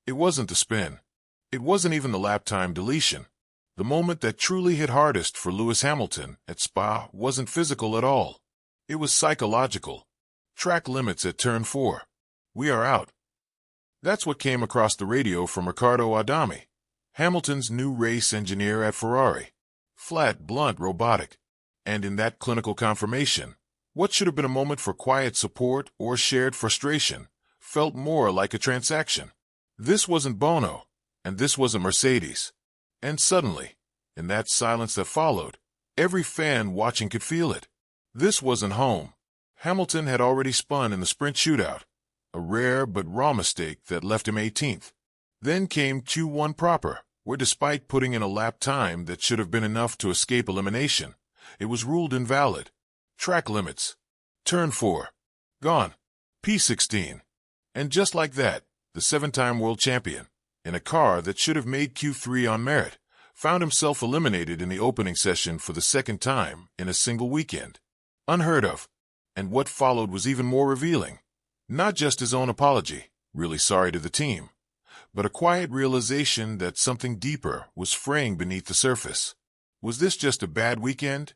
It wasn't the spin. It wasn't even the lap time deletion. The moment that truly hit hardest for Lewis Hamilton at Spa wasn't physical at all. It was psychological. Track limits at turn 4. We are out. That's what came across the radio from Riccardo Adami, Hamilton's new race engineer at Ferrari. Flat, blunt, robotic. And in that clinical confirmation, what should have been a moment for quiet support or shared frustration felt more like a transaction. This wasn't Bono, and this wasn't Mercedes. And suddenly, in that silence that followed, every fan watching could feel it. This wasn't home. Hamilton had already spun in the sprint shootout, a rare but raw mistake that left him 18th. Then came Q1 proper, where despite putting in a lap time that should have been enough to escape elimination, it was ruled invalid. Track limits. Turn 4. Gone. P16. And just like that, the 7-time world champion, in a car that should have made Q3 on merit, found himself eliminated in the opening session for the second time in a single weekend. Unheard of. And what followed was even more revealing. Not just his own apology, really sorry to the team, but a quiet realization that something deeper was fraying beneath the surface. Was this just a bad weekend?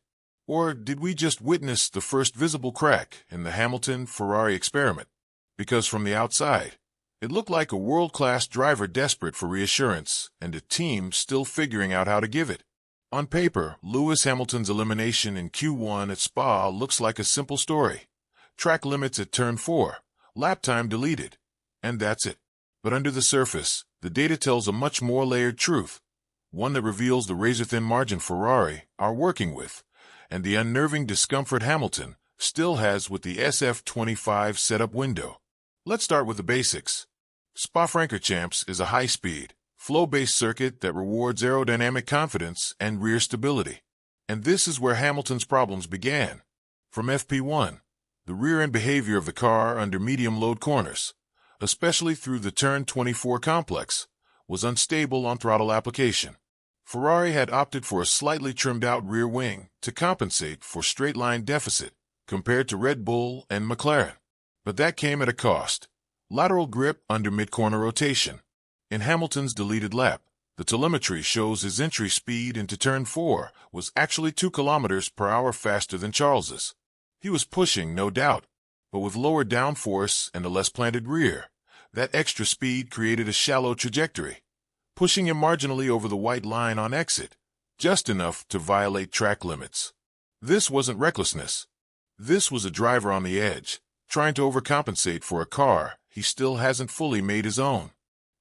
Or did we just witness the first visible crack in the Hamilton-Ferrari experiment? Because from the outside, it looked like a world-class driver desperate for reassurance and a team still figuring out how to give it. On paper, Lewis Hamilton's elimination in Q1 at Spa looks like a simple story. Track limits at turn 4, lap time deleted, and that's it. But under the surface, the data tells a much more layered truth, one that reveals the razor-thin margin Ferrari are working with, and the unnerving discomfort Hamilton still has with the SF25 setup window. Let's start with the basics. Spa-Francorchamps is a high-speed, flow-based circuit that rewards aerodynamic confidence and rear stability. And this is where Hamilton's problems began. From FP1, the rear-end behavior of the car under medium-load corners, especially through the turn 24 complex, was unstable on throttle application. Ferrari had opted for a slightly trimmed-out rear wing to compensate for straight-line deficit compared to Red Bull and McLaren. But that came at a cost. Lateral grip under mid-corner rotation. In Hamilton's deleted lap, the telemetry shows his entry speed into turn 4 was actually 2 km/h faster than Charles's. He was pushing, no doubt, but with lower downforce and a less planted rear. That extra speed created a shallow trajectory, pushing him marginally over the white line on exit, just enough to violate track limits. This wasn't recklessness. This was a driver on the edge, trying to overcompensate for a car he still hasn't fully made his own.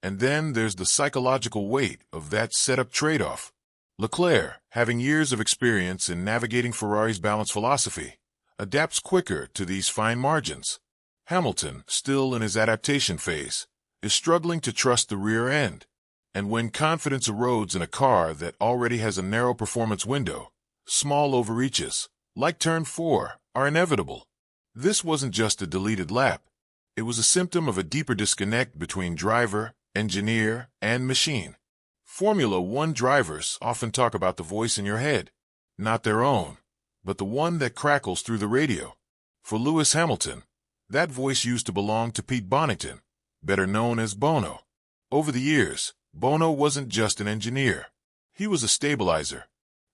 And then there's the psychological weight of that setup trade-off. Leclerc, having years of experience in navigating Ferrari's balance philosophy, adapts quicker to these fine margins. Hamilton, still in his adaptation phase, is struggling to trust the rear end. And when confidence erodes in a car that already has a narrow performance window, small overreaches, like turn 4, are inevitable. This wasn't just a deleted lap. It was a symptom of a deeper disconnect between driver, engineer, and machine. Formula One drivers often talk about the voice in your head, not their own, but the one that crackles through the radio. For Lewis Hamilton, that voice used to belong to Pete Bonington, better known as Bono. Over the years, Bono wasn't just an engineer. He was a stabilizer,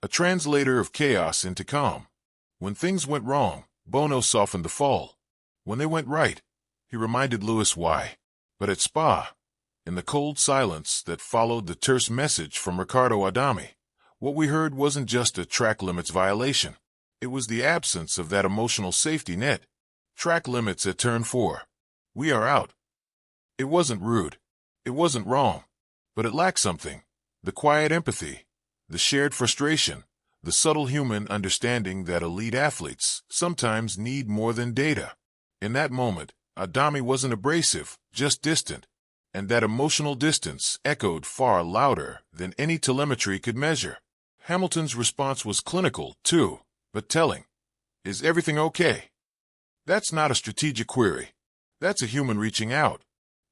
a translator of chaos into calm. When things went wrong, Bono softened the fall. When they went right, he reminded Lewis why. But at Spa, in the cold silence that followed the terse message from Riccardo Adami, what we heard wasn't just a track limits violation. It was the absence of that emotional safety net. Track limits at turn 4. We are out. It wasn't rude. It wasn't wrong. But it lacked something. The quiet empathy, the shared frustration, the subtle human understanding that elite athletes sometimes need more than data. In that moment, Adami wasn't abrasive, just distant. And that emotional distance echoed far louder than any telemetry could measure. Hamilton's response was clinical, too, but telling. Is everything okay? That's not a strategic query. That's a human reaching out.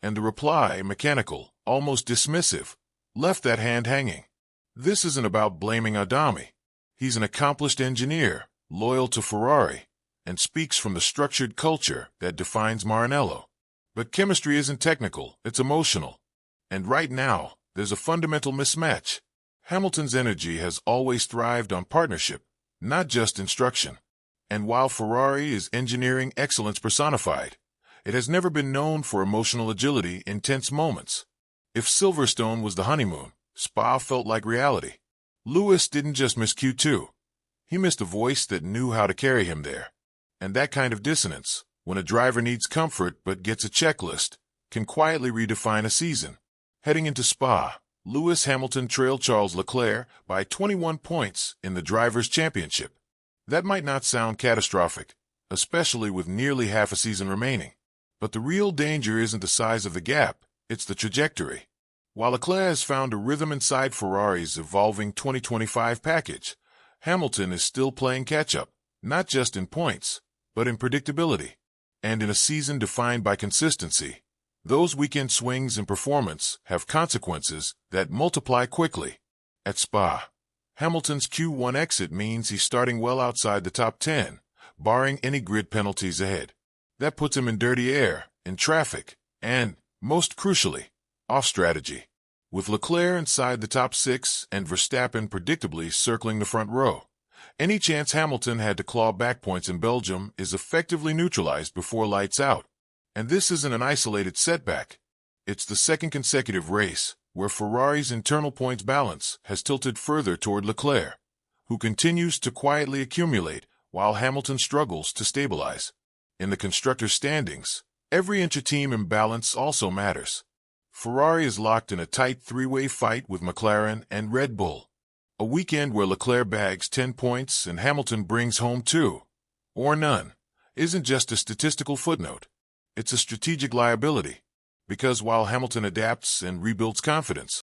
And the reply, mechanical, almost dismissive, left that hand hanging. This isn't about blaming Adami. He's an accomplished engineer, loyal to Ferrari, and speaks from the structured culture that defines Maranello. But chemistry isn't technical, it's emotional. And right now, there's a fundamental mismatch. Hamilton's energy has always thrived on partnership, not just instruction. And while Ferrari is engineering excellence personified, it has never been known for emotional agility in tense moments. If Silverstone was the honeymoon, Spa felt like reality. Lewis didn't just miss Q2. He missed a voice that knew how to carry him there. And that kind of dissonance, when a driver needs comfort but gets a checklist, can quietly redefine a season. Heading into Spa, Lewis Hamilton trailed Charles Leclerc by 21 points in the Drivers' Championship. That might not sound catastrophic, especially with nearly half a season remaining. But the real danger isn't the size of the gap, it's the trajectory. While Leclerc has found a rhythm inside Ferrari's evolving 2025 package, Hamilton is still playing catch-up, not just in points, but in predictability. And in a season defined by consistency, those weekend swings in performance have consequences that multiply quickly. At Spa, Hamilton's Q1 exit means he's starting well outside the top 10, barring any grid penalties ahead. That puts him in dirty air, in traffic, and, most crucially, off strategy. With Leclerc inside the top 6 and Verstappen predictably circling the front row, any chance Hamilton had to claw back points in Belgium is effectively neutralized before lights out. And this isn't an isolated setback. It's the second consecutive race where Ferrari's internal points balance has tilted further toward Leclerc, who continues to quietly accumulate while Hamilton struggles to stabilize. In the constructors' standings, every intra-team imbalance also matters. Ferrari is locked in a tight three-way fight with McLaren and Red Bull. A weekend where Leclerc bags 10 points and Hamilton brings home 2, or none, isn't just a statistical footnote. It's a strategic liability, because while Hamilton adapts and rebuilds confidence,